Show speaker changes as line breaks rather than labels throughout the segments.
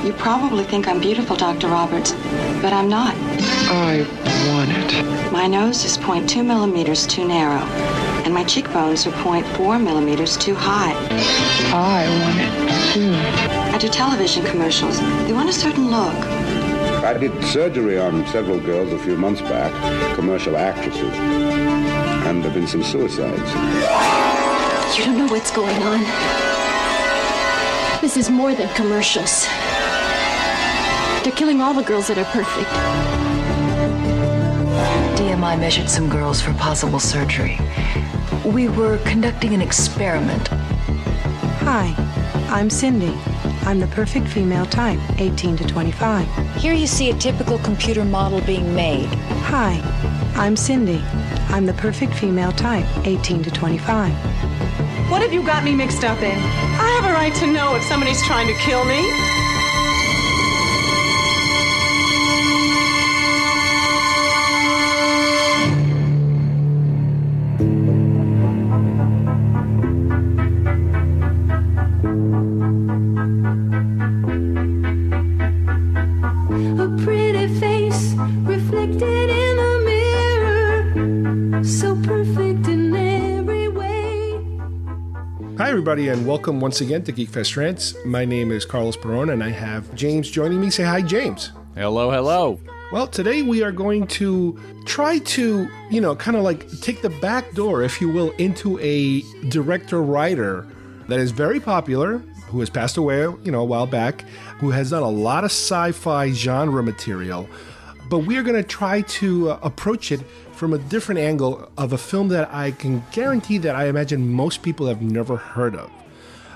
You probably think I'm beautiful, Dr. Roberts, but I'm not.
I want it.
My nose is 0.2 millimeters too narrow, and my cheekbones are 0.4 millimeters too high.
I want it too.
I do television commercials. They want a certain look.
I did surgery on several girls a few months back, commercial actresses, and there have been some suicides.
You don't know what's going on. This is more than commercials. They're killing all the girls that are perfect.
DMI measured some girls for possible surgery. We were conducting an experiment.
Hi, I'm Cindy. I'm the perfect female type, 18 to 25.
Here you see a typical computer model being made.
Hi, I'm Cindy. I'm the perfect female type, 18 to 25.
What have you got me mixed up in? I have a right to know if somebody's trying to kill me.
A pretty face reflected in a mirror, so perfect in every way.
Hi, everybody, and welcome once again to GeekFest Rants. My name is Carlos Perron, and I have James joining me. Say hi, James.
Hello, hello.
Well, today we are going to try to, kind of like take the back door, if you will, into a director-writer that is very popular, who has passed away, a while back, who has done a lot of sci-fi genre material. But we are going to try to approach it from a different angle of a film that I can guarantee that I imagine most people have never heard of.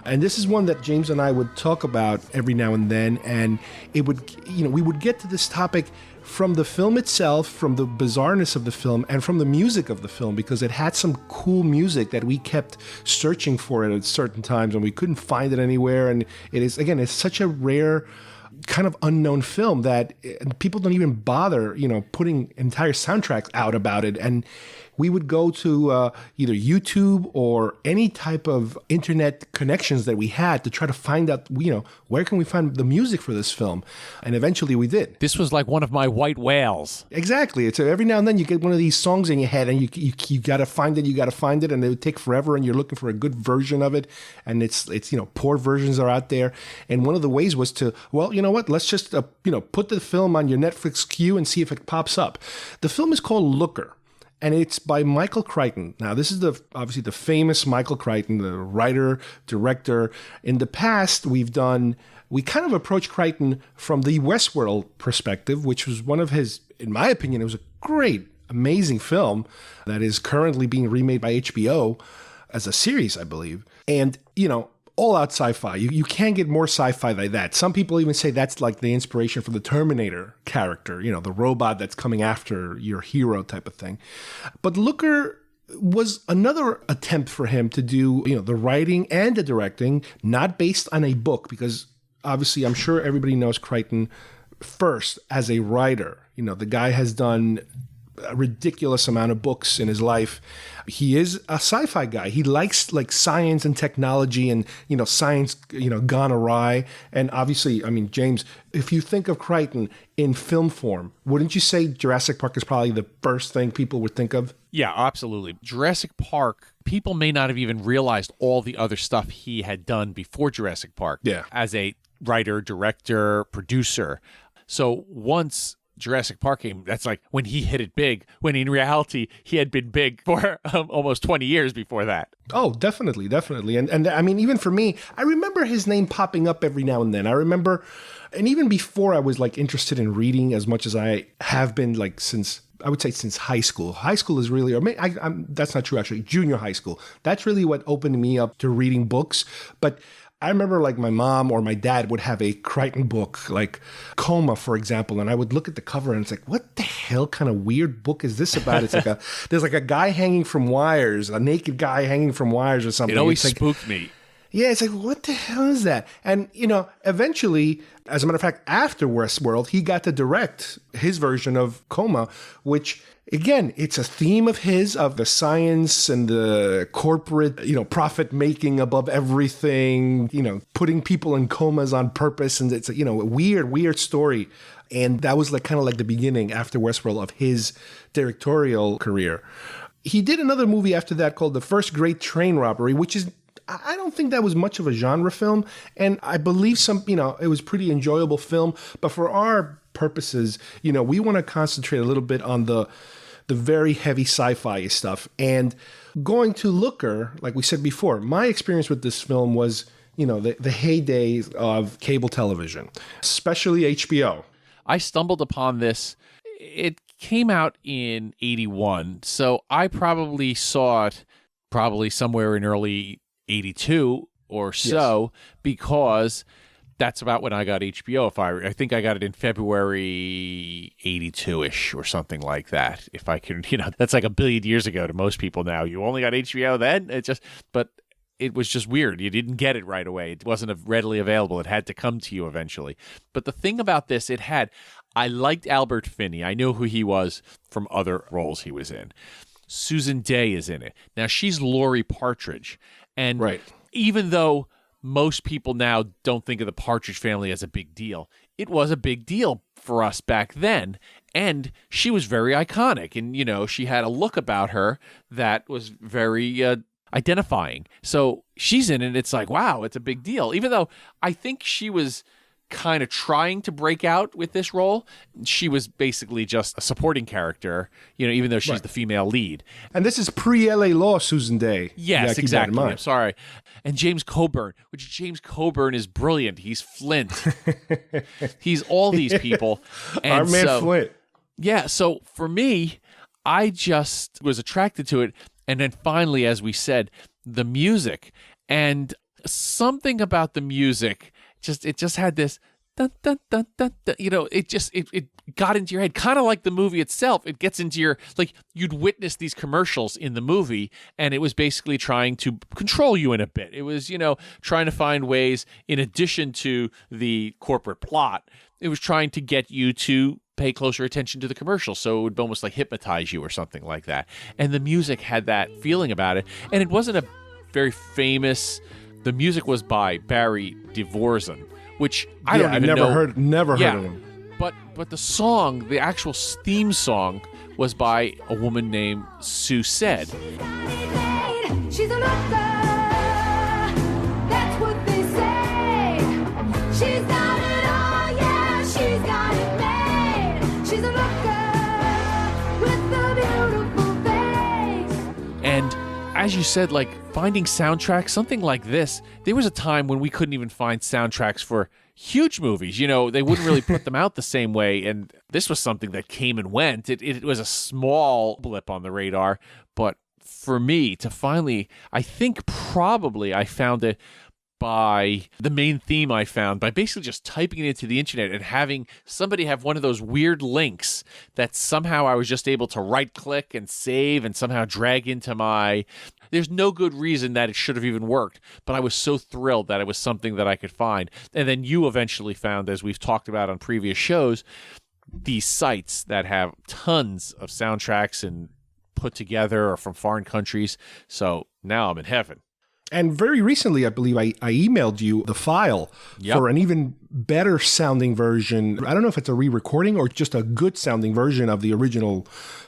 And this is one that James and I would talk about every now and then, and it would, we would get to this topic from the film itself, from the bizarreness of the film, and from the music of the film, because it had some cool music that we kept searching for it at certain times, and we couldn't find it anywhere. And it is, again, it's such a rare, kind of unknown film that people don't even bother, putting entire soundtracks out about it. And we would go to either YouTube or any type of internet connections that we had to try to find out, where can we find the music for this film? And eventually we did.
This was like one of my white whales.
Exactly. It's every now and then you get one of these songs in your head and you got to find it, and it would take forever, and you're looking for a good version of it. And it's poor versions are out there. And one of the ways was to, let's just, put the film on your Netflix queue and see if it pops up. The film is called Looker. And it's by Michael Crichton. Now, this is obviously the famous Michael Crichton, the writer, director. In the past, we kind of approached Crichton from the Westworld perspective, which was one of his, in my opinion, it was a great, amazing film that is currently being remade by HBO as a series, I believe. And, all out sci-fi. You can't get more sci-fi than that. Some people even say that's like the inspiration for the Terminator character, the robot that's coming after your hero type of thing. But Looker was another attempt for him to do, the writing and the directing, not based on a book, because obviously I'm sure everybody knows Crichton first as a writer. The guy has done a ridiculous amount of books in his life. He is a sci-fi guy. He likes like science and technology and, science, gone awry. And obviously, James, if you think of Crichton in film form, wouldn't you say Jurassic Park is probably the first thing people would think of?
Yeah, absolutely. Jurassic Park, people may not have even realized all the other stuff he had done before Jurassic Park.
Yeah.
As a writer, director, producer. So once Jurassic Park came, that's like when he hit it big, when in reality he had been big for almost 20 years before that.
Oh, definitely. And even for me, I remember his name popping up every now and then. I remember, and even before I was like interested in reading as much as I have been, like since high school. High school is really, that's not true actually, junior high school. That's really what opened me up to reading books. But I remember like my mom or my dad would have a Crichton book, like Coma, for example, and I would look at the cover and it's like, what the hell kind of weird book is this about? It's like there's like a guy hanging from wires, a naked guy hanging from wires or something.
It always spooked me.
Yeah, it's like, what the hell is that? And, eventually, as a matter of fact, after Westworld, he got to direct his version of Coma, which, again, it's a theme of his, of the science and the corporate, profit making above everything, putting people in comas on purpose. And it's, a weird story. And that was kind of like the beginning after Westworld of his directorial career. He did another movie after that called The First Great Train Robbery, which is, I don't think that was much of a genre film. And I believe it was pretty enjoyable film. But for our purposes, we want to concentrate a little bit on the very heavy sci-fi stuff. And going to Looker, like we said before, my experience with this film was, the heydays of cable television, especially HBO.
I stumbled upon this. It came out in 81, so I probably saw it somewhere in early 82 or so, because that's about when I got HBO. I think I got it in February 82-ish or something like that. If I can, that's like a billion years ago to most people now. You only got HBO then? But it was just weird. You didn't get it right away. It wasn't readily available. It had to come to you eventually. But the thing about this, I liked Albert Finney. I knew who he was from other roles he was in. Susan Day is in it. Now, she's Laurie Partridge. And
right.
Even though most people now don't think of the Partridge Family as a big deal, it was a big deal for us back then. And she was very iconic. And, she had a look about her that was very identifying. So she's in it. It's like, wow, it's a big deal. Even though I think she was kind of trying to break out with this role, she was basically just a supporting character, even though she's the female lead.
And this is pre-LA Law Susan Day.
Yes, exactly. I'm sorry. And James Coburn, is brilliant. He's Flint. He's all these people. And
our man Flint.
Yeah, so for me, I just was attracted to it. And then finally, as we said, the music. And something about the music, it just had this dun, dun, dun, dun, dun, it got into your head, kind of like the movie itself. It gets into your, like, you'd witness these commercials in the movie, and it was basically trying to control you in a bit. It was, trying to find ways, in addition to the corporate plot, it was trying to get you to pay closer attention to the commercial, so it would almost like hypnotize you or something like that. And the music had that feeling about it, and it wasn't a very famous. The music was by Barry Dvorak, which I don't even know.
Never heard of him.
But the song, the actual theme song, was by a woman named Sue Said.
She's a looker. That's what they say. She's got it all, yeah, she's got it made. She's a looker with a beautiful face.
And as you said, like, finding soundtracks, something like this, there was a time when we couldn't even find soundtracks for huge movies. They wouldn't really put them out the same way, and this was something that came and went. It was a small blip on the radar, but for me to finally, I think probably I found it by the main theme I found by basically just typing it into the internet and having somebody have one of those weird links that somehow I was just able to right click and save and somehow drag into my. There's no good reason that it should have even worked, but I was so thrilled that it was something that I could find. And then you eventually found, as we've talked about on previous shows, these sites that have tons of soundtracks and put together or from foreign countries. So now I'm in heaven.
And very recently, I believe I emailed you the file for an even better sounding version. I don't know if it's a re-recording or just a good sounding version of the original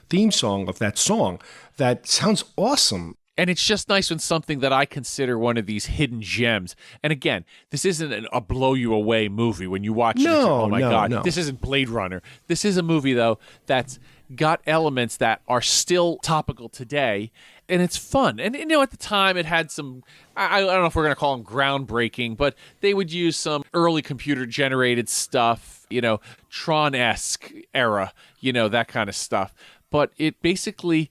theme song of that song. That sounds awesome.
And it's just nice when something that I consider one of these hidden gems. And again, this isn't a blow you away movie when you watch it. Oh my God. No. This isn't Blade Runner. This is a movie, though, that's got elements that are still topical today. And it's fun. And, at the time it had some, I don't know if we're going to call them groundbreaking, but they would use some early computer-generated stuff, Tron-esque era, that kind of stuff. But it basically,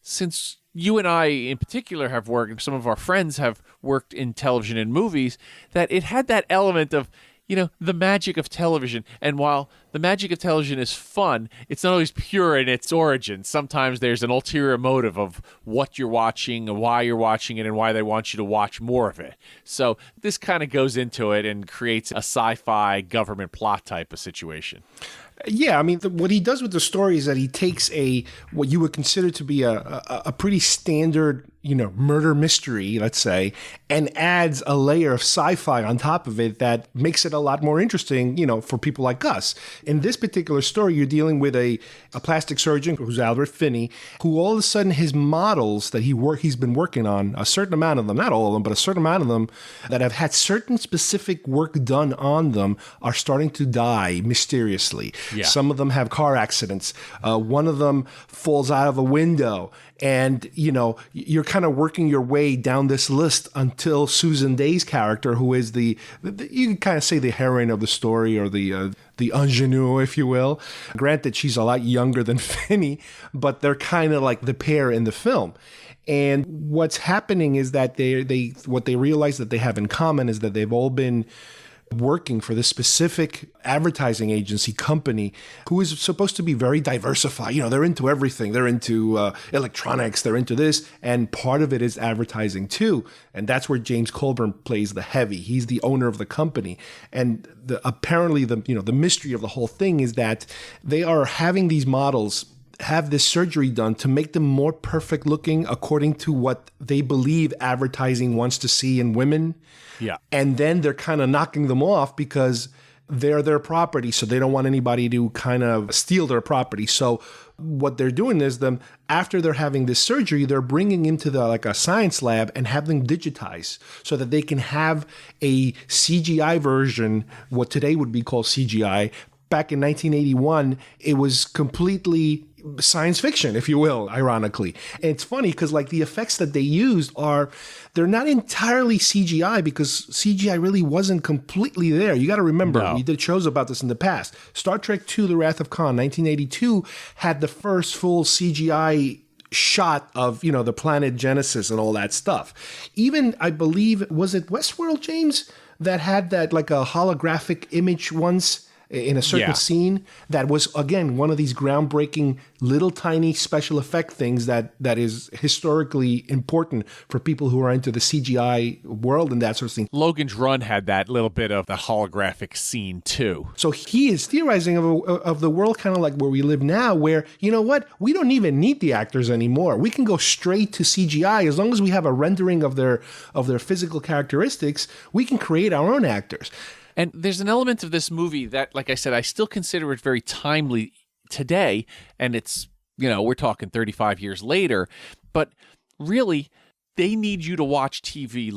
since you and I in particular have worked, and some of our friends have worked in television and movies, that it had that element of, the magic of television. And while the magic of television is fun, it's not always pure in its origin. Sometimes there's an ulterior motive of what you're watching and why you're watching it and why they want you to watch more of it. So this kind of goes into it and creates a sci-fi government plot type of situation.
Yeah, I mean, what he does with the story is that he takes what you would consider to be a pretty standard, murder mystery, let's say, and adds a layer of sci-fi on top of it that makes it a lot more interesting, for people like us. In this particular story, you're dealing with a plastic surgeon who's Albert Finney, who all of a sudden his models that he's been working on, a certain amount of them, not all of them, but a certain amount of them that have had certain specific work done on them are starting to die mysteriously.
Yeah.
Some of them have car accidents. One of them falls out of a window. And, you're kind of working your way down this list until Susan Day's character, who is you can kind of say the heroine of the story, or the ingenue, if you will. Granted, she's a lot younger than Finney, but they're kind of like the pair in the film. And what's happening is that what they realize that they have in common is that they've all been working for this specific advertising agency company who is supposed to be very diversified. They're into everything. They're into electronics. They're into this. And part of it is advertising too. And that's where James Colburn plays the heavy. He's the owner of the company. And apparently the mystery of the whole thing is that they are having these models have this surgery done to make them more perfect looking according to what they believe advertising wants to see in women.
Yeah.
And then they're kind of knocking them off because they're their property. So they don't want anybody to kind of steal their property. So what they're doing is after they're having this surgery, they're bringing into a science lab and have them digitize so that they can have a CGI version, what today would be called CGI. Back in 1981, it was completely science fiction, if you will, ironically. And it's funny because the effects that they used they're not entirely CGI because CGI really wasn't completely there. You got to remember, we did shows about this in the past. Star Trek II, The Wrath of Khan, 1982, had the first full CGI shot of, the planet Genesis and all that stuff. Even, I believe, was it Westworld, James, that had that a holographic image once in a certain scene that was, again, one of these groundbreaking little tiny special effect things that is historically important for people who are into the CGI world and that sort of thing.
Logan's Run had that little bit of the holographic scene too.
So he is theorizing of the world kind of like where we live now, where, you know what, we don't even need the actors anymore. We can go straight to CGI. As long as we have a rendering of their physical characteristics, we can create our own actors.
And there's an element of this movie that, like I said, I still consider it very timely today. And it's, we're talking 35 years later. But really, they need you to watch TV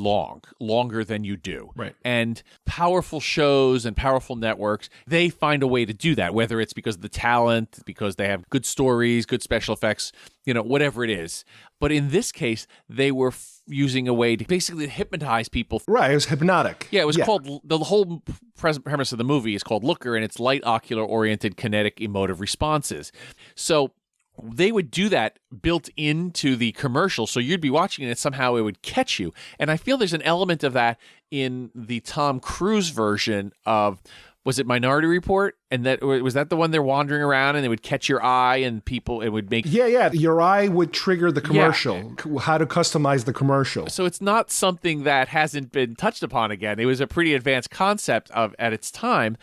longer than you do.
Right.
And powerful shows and powerful networks, they find a way to do that, whether it's because of the talent, because they have good stories, good special effects, whatever it is. But in this case, they were using a way to basically hypnotize people.
Right, it was hypnotic.
Yeah, it was called, the whole premise of the movie is called Looker, and it's light, ocular-oriented, kinetic, emotive responses. So they would do that built into the commercial, so you'd be watching it and somehow it would catch you. And I feel there's an element of that in the Tom Cruise version of, was it Minority Report? And was that the one they're wandering around and it would catch your eye and people, it would make...
Yeah. Your eye would trigger the commercial, how to customize the commercial.
So it's not something that hasn't been touched upon again. It was a pretty advanced concept at its time.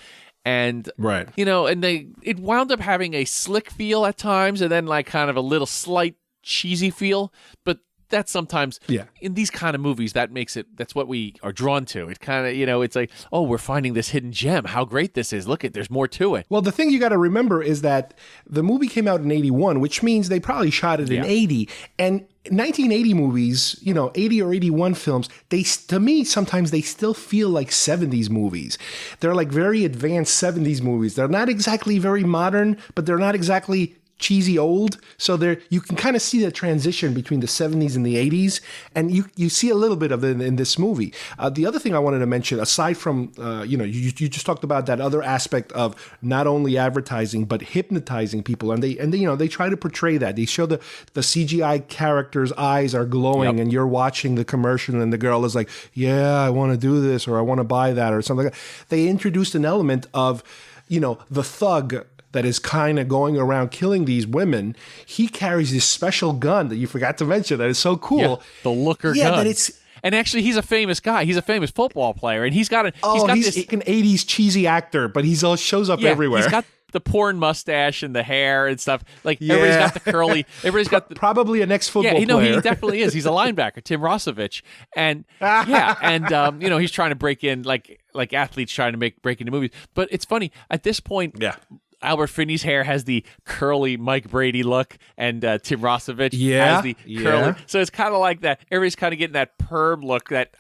And,
right.
And it wound up having a slick feel at times and then kind of a little slight cheesy feel. But that's sometimes in these kind of movies, that's what we are drawn to. It kind of, it's like, oh, we're finding this hidden gem. How great this is. Look, there's more to it.
Well, the thing you got to remember is that the movie came out in 81, which means they probably shot it in 80. And 1980 movies, 80 or 81 films, to me, sometimes they still feel like 70s movies. They're like very advanced 70s movies. They're not exactly very modern, but they're not exactly cheesy old. So there, you can kind of see the transition between the 70s and the 80s, and you see a little bit of it in this movie. The other thing I wanted to mention, aside from you just talked about that other aspect of not only advertising but hypnotizing people, and they try to portray that. They show the CGI character's eyes are glowing, and you're watching the commercial, and the girl is like, "Yeah, I want to do this," or "I want to buy that," or something like that. They introduced an element of, the thug that is kind of going around killing these women. He carries this special gun that you forgot to mention that is so cool.
Yeah, the looker gun.
Yeah, that it's...
And actually, he's a famous guy. He's a famous football player, and he's got this
an 80s cheesy actor, but he shows up everywhere.
He's got the porn mustache and the hair and stuff. Like, everybody's got the curly. Everybody's got
probably an ex-football player.
He definitely is. He's a linebacker, Tim Rosovich, and he's trying to break in like athletes trying to break into movies. But it's funny at this point.
Yeah.
Albert Finney's hair has the curly Mike Brady look, and Tim Rosovich has the curly. So it's kind of like that. Everybody's kind of getting that perm look that,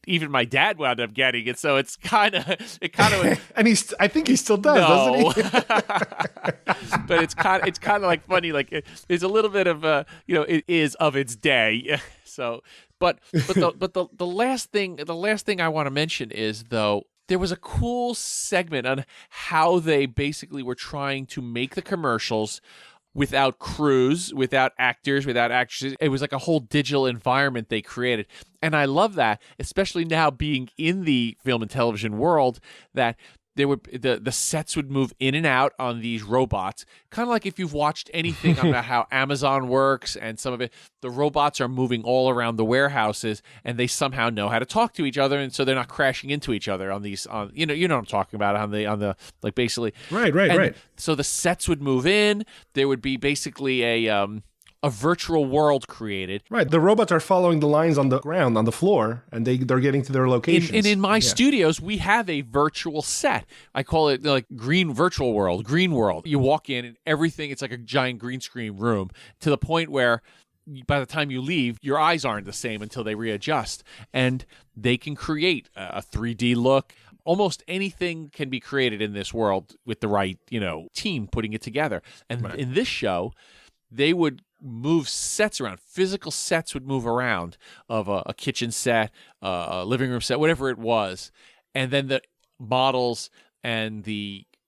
even my dad wound up getting it. So it's kind of.
And I think he still does, doesn't he?
But it's kind of like funny. Like it's a little bit of it is of its day. So, but the last thing I want to mention is, though, there was a cool segment on how they basically were trying to make the commercials without crews, without actors, without actresses. It was like a whole digital environment they created. And I love that, especially now being in the film and television world, that the sets would move in and out on these robots, kind of like if you've watched anything about how Amazon works, and some of it, the robots are moving all around the warehouses, and they somehow know how to talk to each other, and so they're not crashing into each other on these. You know what I'm talking about on the like basically.
Right.
So the sets would move in. There would be basically a virtual world created.
Right. The robots are following the lines on the ground, on the floor, and they're getting to their locations.
And in my studios, we have a virtual set. I call it like green world. You walk in and everything, it's like a giant green screen room, to the point where by the time you leave, your eyes aren't the same until they readjust. And they can create a 3D look. Almost anything can be created in this world with the right, team putting it together. And in this show, they would move sets around. Physical sets would move around of a kitchen set, a living room set, whatever it was. And then the models and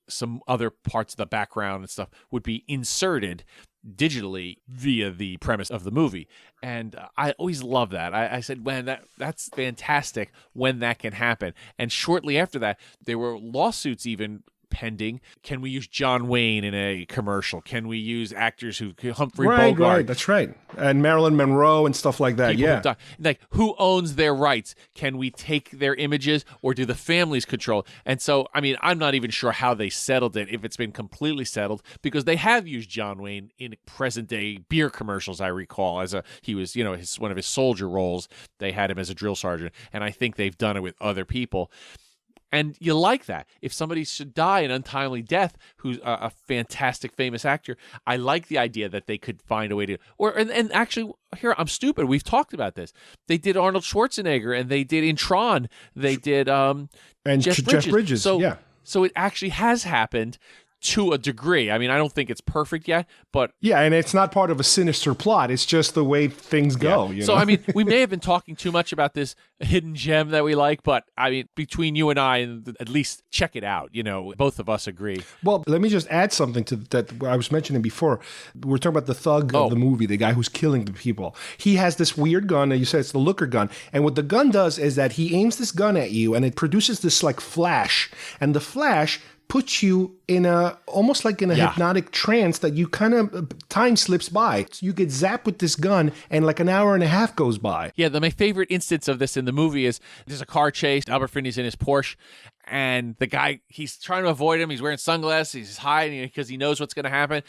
some other parts of the background and stuff would be inserted digitally via the premise of the movie. And I always love that. I said, man, that's fantastic when that can happen. And shortly after that, there were lawsuits even pending. Can we use John Wayne in a commercial? Can we use actors who Humphrey Bogart?
Right, that's right. And Marilyn Monroe and stuff like that.
Like, who owns their rights? Can we take their images, or do the families control? And so, I'm not even sure how they settled it, if it's been completely settled, because they have used John Wayne in present day beer commercials. I recall he was, one of his soldier roles. They had him as a drill sergeant, and I think they've done it with other people. And you like that. If somebody should die an untimely death, who's a fantastic, famous actor, I like the idea that they could find a way to... And actually, here, I'm stupid. We've talked about this. They did Arnold Schwarzenegger, and they did in Tron. They did
and
Jeff
Bridges.
So it actually has happened to a degree. I don't think it's perfect yet, but...
Yeah, and it's not part of a sinister plot. It's just the way things go.
Yeah. So, we may have been talking too much about this hidden gem that we like, but, between you and I, at least check it out. Both of us agree.
Well, let me just add something to that I was mentioning before. We're talking about the thug of the movie, the guy who's killing the people. He has this weird gun, and you said it's the looker gun. And what the gun does is that he aims this gun at you, and it produces this, like, flash. And the flash puts you in almost like in a hypnotic trance that you kind of, time slips by. So you get zapped with this gun, and like an hour and a half goes by.
Yeah, my favorite instance of this in the movie is there's a car chase. Albert Finney's in his Porsche, and the guy, he's trying to avoid him. He's wearing sunglasses. He's hiding because he knows what's going to happen,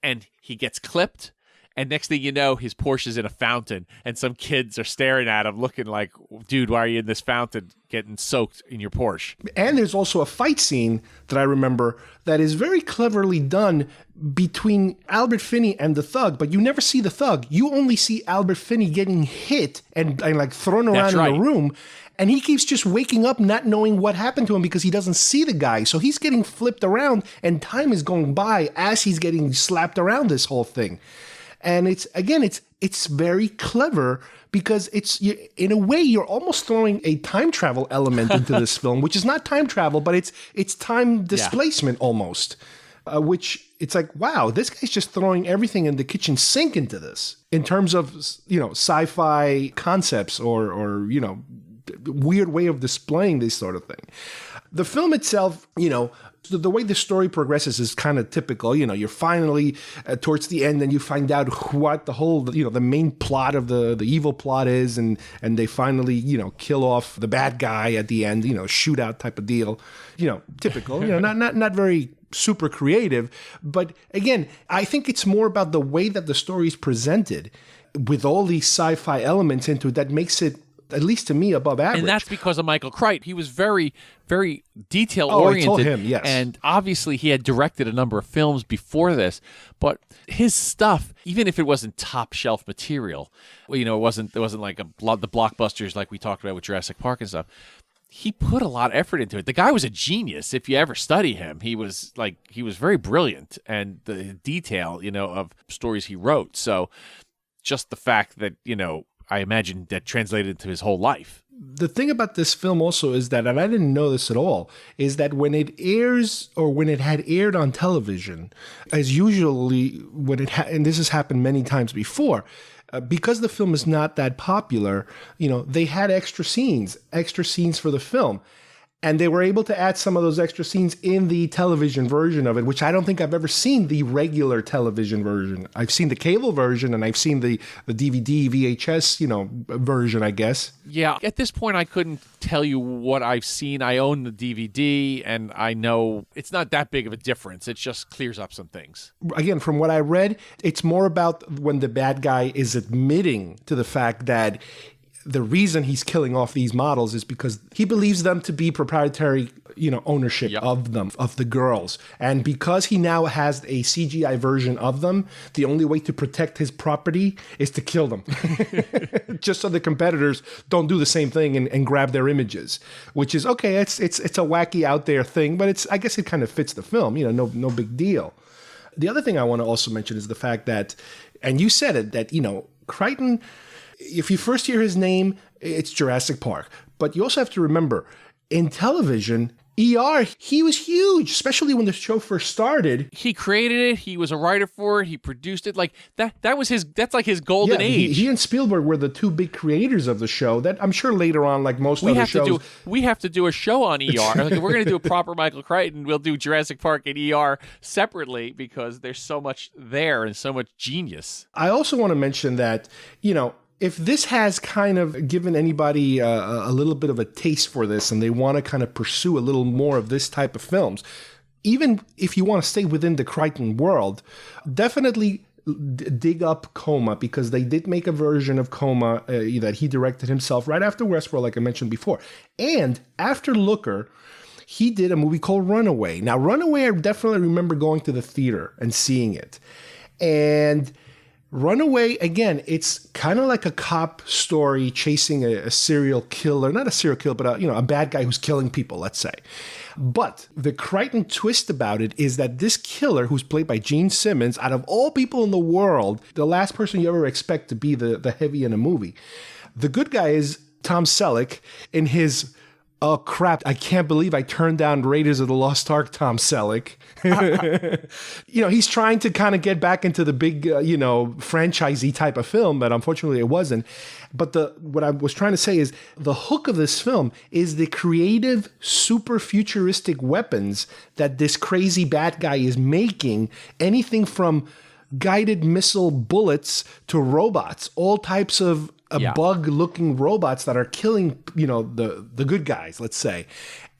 and he gets clipped. And next thing you know, his Porsche's in a fountain, and some kids are staring at him, looking like, dude, why are you in this fountain getting soaked in your Porsche?
And there's also a fight scene that I remember that is very cleverly done between Albert Finney and the thug, but you never see the thug. You only see Albert Finney getting hit and like thrown around in the room. And he keeps just waking up not knowing what happened to him because he doesn't see the guy. So he's getting flipped around and time is going by as he's getting slapped around this whole thing. And it's very clever because in a way you're almost throwing a time travel element into this film, which is not time travel, but it's time displacement almost. Which it's like, wow, this guy's just throwing everything in the kitchen sink into this in terms of, sci-fi concepts or weird way of displaying this sort of thing. The film itself, the way the story progresses is kind of typical. You're finally towards the end and you find out what the whole, the main plot of the evil plot is. And they finally, kill off the bad guy at the end, shootout type of deal, typical, not very super creative. But again, I think it's more about the way that the story is presented with all these sci-fi elements into it that makes it, at least to me, above average.
And that's because of Michael Crichton. He was very, very detail-oriented.
I told him, yes.
And obviously he had directed a number of films before this, but his stuff, even if it wasn't top-shelf material, it wasn't like the blockbusters like we talked about with Jurassic Park and stuff, he put a lot of effort into it. The guy was a genius. If you ever study him, he was very brilliant, and the detail, of stories he wrote. So just the fact that, I imagine that translated into his whole life.
The thing about this film also is that, and I didn't know this at all, is that when it airs or when it had aired on television, as usually when and this has happened many times before, because the film is not that popular, they had extra scenes for the film. And they were able to add some of those extra scenes in the television version of it, which I don't think I've ever seen the regular television version. I've seen the cable version and I've seen the DVD, VHS, version, I guess.
Yeah, at this point, I couldn't tell you what I've seen. I own the DVD and I know it's not that big of a difference. It just clears up some things.
Again, from what I read, it's more about when the bad guy is admitting to the fact that the reason he's killing off these models is because he believes them to be proprietary, ownership of them, of the girls. And because he now has a CGI version of them, the only way to protect his property is to kill them. Just so the competitors don't do the same thing and grab their images, which is, okay, it's a wacky out there thing, but I guess it kind of fits the film, no big deal. The other thing I want to also mention is the fact that, and you said it, that, Crichton, if you first hear his name, it's Jurassic Park. But you also have to remember, in television, ER, he was huge, especially when the show first started.
He created it. He was a writer for it. He produced it. Like that's like his golden age.
He and Spielberg were the two big creators of the show. That I'm sure later on, like most other shows,
we have to do a show on ER. Like, if we're going to do a proper Michael Crichton, we'll do Jurassic Park and ER separately because there's so much there and so much genius.
I also want to mention that, if this has kind of given anybody a little bit of a taste for this and they want to kind of pursue a little more of this type of films, even if you want to stay within the Crichton world, definitely dig up Coma, because they did make a version of Coma that he directed himself right after Westworld, like I mentioned before. And after Looker, he did a movie called Runaway. Now, Runaway, I definitely remember going to the theater and seeing it. And Runaway, again, it's kind of like a cop story chasing a serial killer, not a serial killer, but a bad guy who's killing people, let's say. But the Crichton twist about it is that this killer, who's played by Gene Simmons, out of all people in the world, the last person you ever expect to be the heavy in a movie. The good guy is Tom Selleck in his, oh crap, I can't believe I turned down Raiders of the Lost Ark, Tom Selleck. He's trying to kind of get back into the big, franchisey type of film, but unfortunately it wasn't. But what I was trying to say is the hook of this film is the creative, super futuristic weapons that this crazy bad guy is making. Anything from guided missile bullets to robots, all types of bug-looking robots that are killing, the good guys, let's say.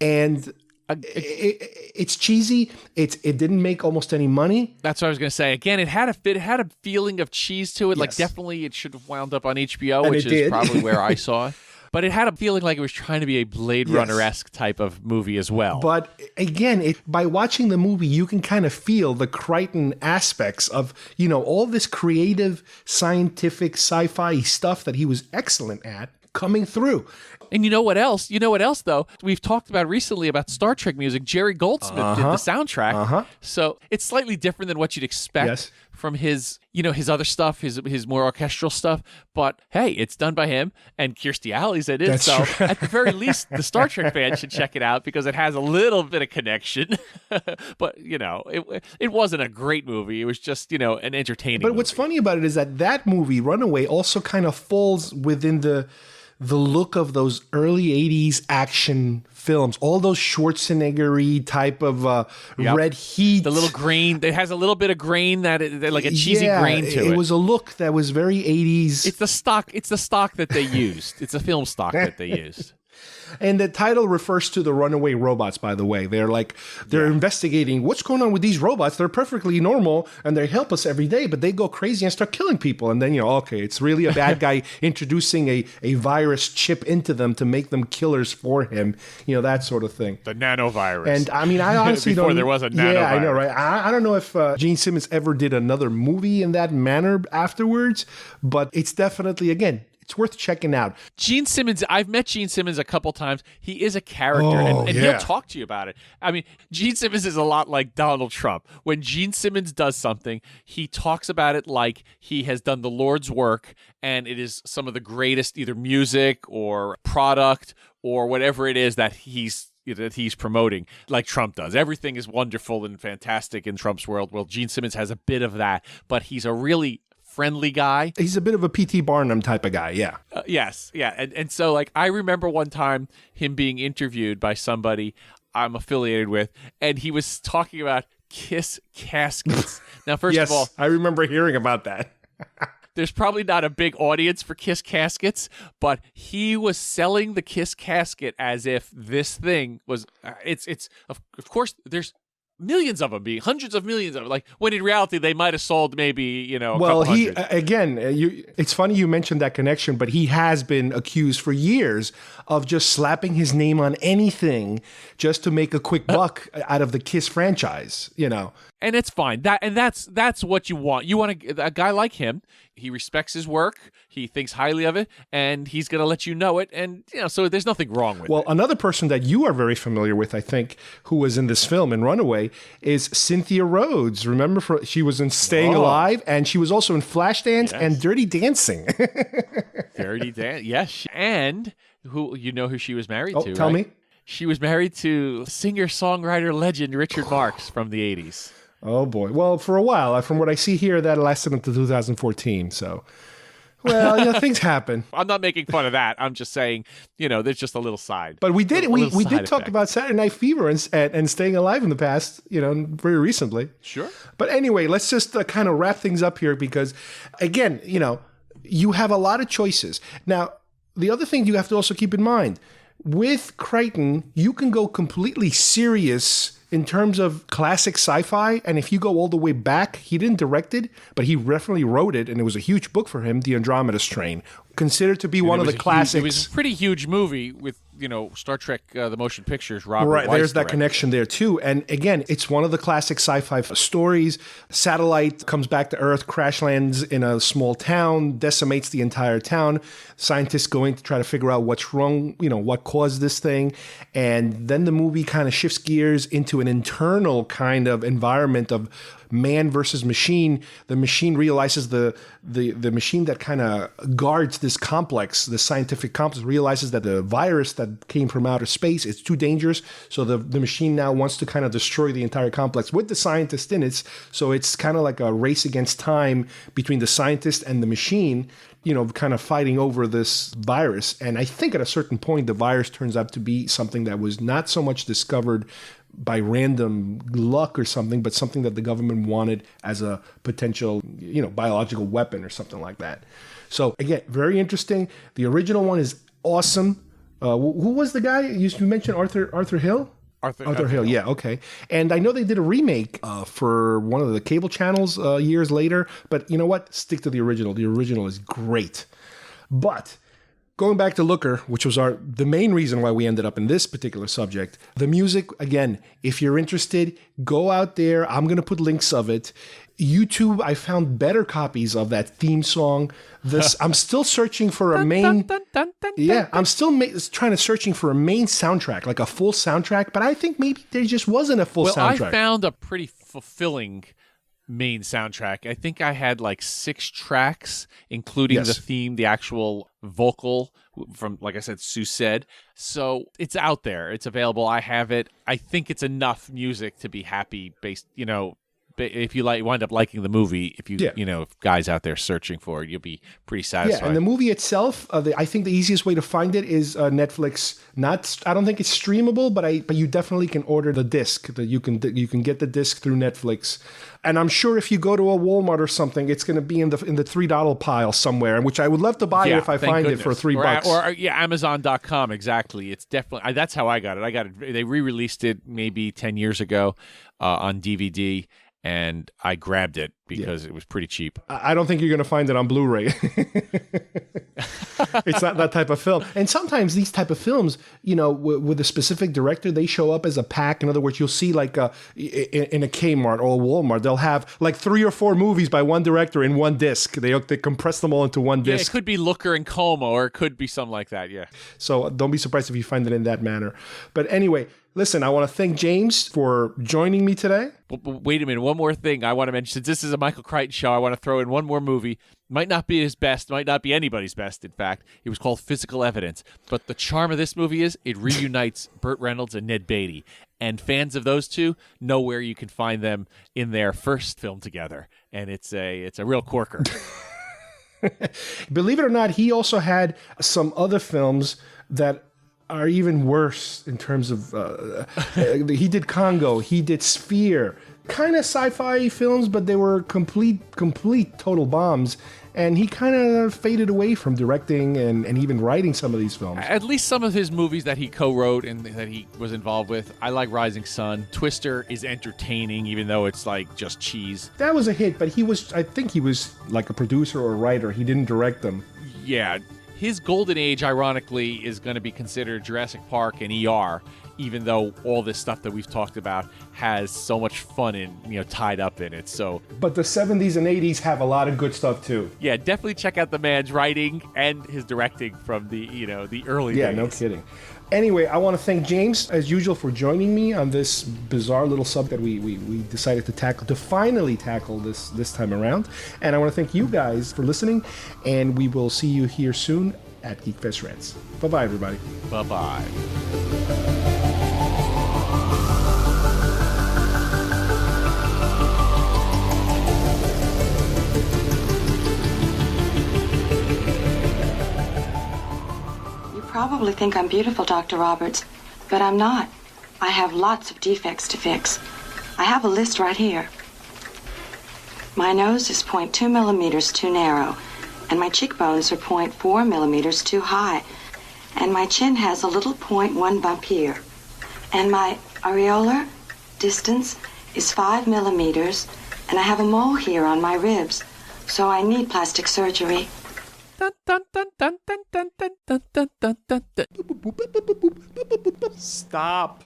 And It's cheesy. It didn't make almost any money.
That's what I was going to say. Again, it had a feeling of cheese to it.
Yes.
Like definitely it should have wound up on HBO,
And
which
it
is
did.
probably where I saw it. But it had a feeling like it was trying to be a Blade Runner-esque type of movie as well.
But again, by watching the movie, you can kind of feel the Crichton aspects of, all this creative, scientific, sci-fi stuff that he was excellent at coming through.
And you know what else? Though? We've talked about recently about Star Trek music. Jerry Goldsmith did the soundtrack. So it's slightly different than what you'd expect from his, his other stuff, his more orchestral stuff. But hey, it's done by him, and Kirstie Alley's in it.
That's
so
true.
at the very least, the Star Trek fans should check it out because it has a little bit of connection. But it wasn't a great movie. It was just an entertaining.
But what's funny about it is that movie, Runaway, also kind of falls within the look of those early 80s action films, all those Schwarzenegger-y type of red heat.
The little grain. It has a little bit of grain like a cheesy grain to it.
It was a look that was very 80s.
It's the stock that they used. It's a film stock that they used.
And the title refers to the runaway robots, by the way. They're investigating what's going on with these robots. They're perfectly normal and they help us every day, but they go crazy and start killing people. And then, it's really a bad guy introducing a virus chip into them to make them killers for him, that sort of thing.
The nanovirus.
And I mean, I honestly
Before
don't...
there was a nanovirus.
Yeah, I know, right? I don't know if Gene Simmons ever did another movie in that manner afterwards, but it's definitely, again, it's worth checking out.
Gene Simmons, I've met Gene Simmons a couple times. He is a character, and he'll talk to you about it. I mean, Gene Simmons is a lot like Donald Trump. When Gene Simmons does something, he talks about it like he has done the Lord's work, and it is some of the greatest either music or product or whatever it is that he's promoting, like Trump does. Everything is wonderful and fantastic in Trump's world. Well, Gene Simmons has a bit of that, but he's a really friendly guy.
He's a bit of a P.T. Barnum type of guy, yeah.
Yes, yeah. And so, I remember one time him being interviewed by somebody I'm affiliated with, and he was talking about Kiss caskets. Now, first of all,
I remember hearing about that.
There's probably not a big audience for Kiss caskets, but he was selling the Kiss casket as if this thing was, of course, there's millions of them, hundreds of millions of them. Like, when in reality, they might have sold maybe, a couple hundred.
It's funny you mentioned that connection, but he has been accused for years of just slapping his name on anything just to make a quick buck out of the Kiss franchise,
And it's fine. That's what you want. You want a guy like him. He respects his work. He thinks highly of it, and he's going to let you know it. And so there's nothing wrong with it.
Well, another person that you are very familiar with, I think, who was in this film in Runaway, is Cynthia Rhodes. Remember, she was in Staying Alive, and she was also in Flashdance and Dirty Dancing.
Dirty Dancing, yes. And who she was married to?
Tell me.
She was married to singer-songwriter legend Richard Marx from the 80s.
Oh, boy. Well, for a while, from what I see here, that lasted until 2014. So, well, things happen.
I'm not making fun of that. I'm just saying, there's just a little side.
But we did talk about Saturday Night Fever and Staying Alive in the past, very recently.
Sure.
But anyway, let's just kind of wrap things up here because, again, you have a lot of choices. Now, the other thing you have to also keep in mind, with Crichton, you can go completely serious in terms of classic sci-fi, and if you go all the way back, he didn't direct it, but he definitely wrote it, and it was a huge book for him, The Andromeda Strain, considered to be one of the classics.
It was a pretty huge movie with, Star Trek, the motion pictures, Robert Weiss
there's that
directed.
connection there, too. And again, it's one of the classic sci-fi stories. Satellite comes back to Earth, crash lands in a small town, decimates the entire town. Scientists go in to try to figure out what's wrong, what caused this thing. And then the movie kind of shifts gears into an internal kind of environment of man versus machine. The machine realizes the machine that kind of guards this complex, the scientific complex, realizes that the virus that came from outer space is too dangerous. So the machine now wants to kind of destroy the entire complex with the scientist in it. So it's kind of like a race against time between the scientist and the machine, kind of fighting over this virus. And I think at a certain point, the virus turns out to be something that was not so much discovered by random luck or something, but something that the government wanted as a potential, biological weapon or something like that. So again, very interesting. The original one is awesome. Who was the guy? You mentioned Arthur Hill? Arthur Hill, yeah, okay. And I know they did a remake for one of the cable channels years later, but you know what? Stick to the original. The original is great. But going back to Looker, which was the main reason why we ended up in this particular subject, the music, again, if you're interested, go out there. I'm going to put links of it. YouTube, I found better copies of that theme song. I'm still searching for a main. Yeah, I'm still searching for a main soundtrack, like a full soundtrack. But I think maybe there just wasn't a full soundtrack.
I found a pretty fulfilling main soundtrack. I think I had like 6 tracks, including the theme, the actual vocal from, like I said, Sue said. So it's out there. It's available. I have it. I think it's enough music to be happy based, if you wind up liking the movie, if guys out there searching for it, you'll be pretty satisfied.
Yeah, and the movie itself, I think the easiest way to find it is Netflix. I don't think it's streamable, but you definitely can order the disc. You can get the disc through Netflix, and I'm sure if you go to a Walmart or something, it's going to be in the $3 pile somewhere. Which I would love to buy it if I find it for $3.
Or Amazon.com. Exactly, it's definitely that's how I got it. They re-released it maybe 10 years ago on DVD. And I grabbed it because it was pretty cheap.
I don't think you're going to find it on Blu-ray. It's not that type of film. And sometimes these type of films, with a specific director, they show up as a pack. In other words, you'll see like in a Kmart or a Walmart, they'll have like 3 or 4 movies by one director in one disc. They compress them all into one disc.
Yeah, it could be Looker and Coma, or it could be something like that, yeah.
So don't be surprised if you find it in that manner. But anyway, listen, I want to thank James for joining me today.
Wait a minute, one more thing I want to mention. Since this is a Michael Crichton show, I want to throw in one more movie. Might not be his best, might not be anybody's best, in fact. It was called Physical Evidence. But the charm of this movie is it reunites Burt Reynolds and Ned Beatty. And fans of those two know where you can find them in their first film together. And it's a real corker.
Believe it or not, he also had some other films that are even worse in terms of he did Congo, he did Sphere, kind of sci-fi films, but they were complete total bombs, and he kind of faded away from directing and even writing some of these films.
At least some of his movies that he co-wrote and that he was involved with. I like Rising Sun. Twister is entertaining, even though it's like just cheese.
That was a hit, but I think he was like a producer or a writer. He didn't direct them.
Yeah. His golden age, ironically, is going to be considered Jurassic Park and ER, even though all this stuff that we've talked about has so much fun and tied up in it. So,
but the 70s and 80s have a lot of good stuff too.
Yeah, definitely check out the man's writing and his directing from the the early days.
Yeah, no kidding. Anyway, I want to thank James, as usual, for joining me on this bizarre little subject we decided to finally tackle this time around. And I want to thank you guys for listening, and we will see you here soon at GeekFest Rants. Bye-bye, everybody.
Bye-bye.
Probably think I'm beautiful, Dr. Roberts, but I'm not. I have lots of defects to fix. I have a list right here. My nose is 0.2 millimeters too narrow, and my cheekbones are 0.4 millimeters too high, and my chin has a little 0.1 bump here, and my areolar distance is 5 millimeters, and I have a mole here on my ribs, so I need plastic surgery.
Stop.